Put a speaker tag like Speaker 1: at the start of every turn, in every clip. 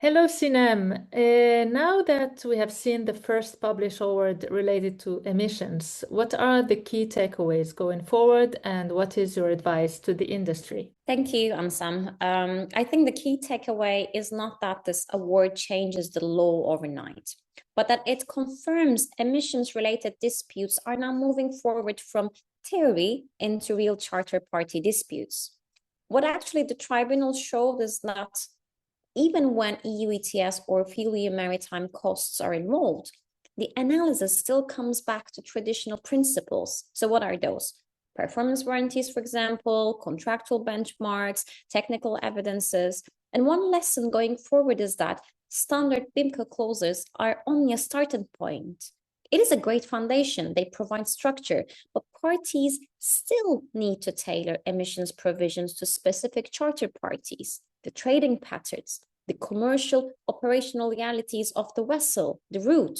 Speaker 1: Hello, Sinem. Now that we have seen the first published award related to emissions, what are the key takeaways going forward, and what is your advice to the industry?
Speaker 2: Thank you, Ansam. I think the key takeaway is not that this award changes the law overnight, but that it confirms emissions-related disputes are now moving forward from theory into real charter party disputes. What actually the tribunal showed is that even when EU ETS or FuelEU maritime costs are involved, the analysis still comes back to traditional principles. So what are those? Performance warranties, for example, contractual benchmarks, technical evidences. And one lesson going forward is that standard BIMCO clauses are only a starting point. It is a great foundation. They provide structure, but parties still need to tailor emissions provisions to specific charter parties, the trading patterns, the commercial operational realities of the vessel, the route.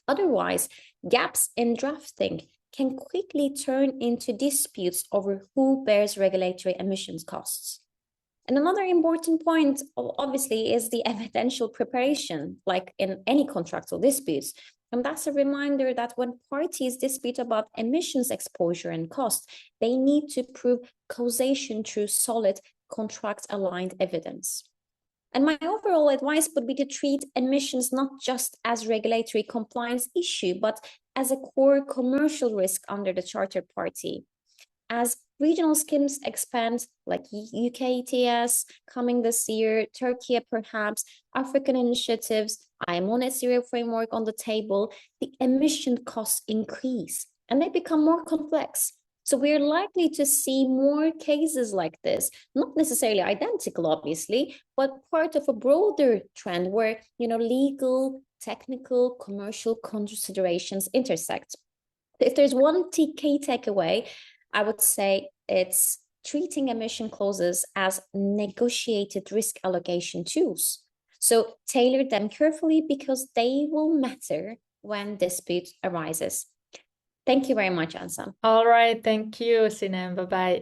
Speaker 2: Otherwise, gaps in drafting can quickly turn into disputes over who bears regulatory emissions costs. And another important point, obviously, is the evidential preparation, like in any contractual disputes. And that's a reminder that when parties dispute about emissions exposure and cost, they need to prove causation through solid contract-aligned evidence. And my overall advice would be to treat emissions not just as regulatory compliance issue, but as a core commercial risk under the charter party. As regional schemes expand, like UK ETS coming this year, Turkey perhaps, African initiatives, IMO Net Zero framework on the table, the emission costs increase and they become more complex. So we're likely to see more cases like this, not necessarily identical, obviously, but part of a broader trend where, legal, technical, commercial considerations intersect. If there's one key takeaway, I would say it's treating emission clauses as negotiated risk allocation tools. So tailor them carefully because they will matter when dispute arises. Thank you very much, Ansam.
Speaker 1: All right, thank you, Sinem. Bye-bye.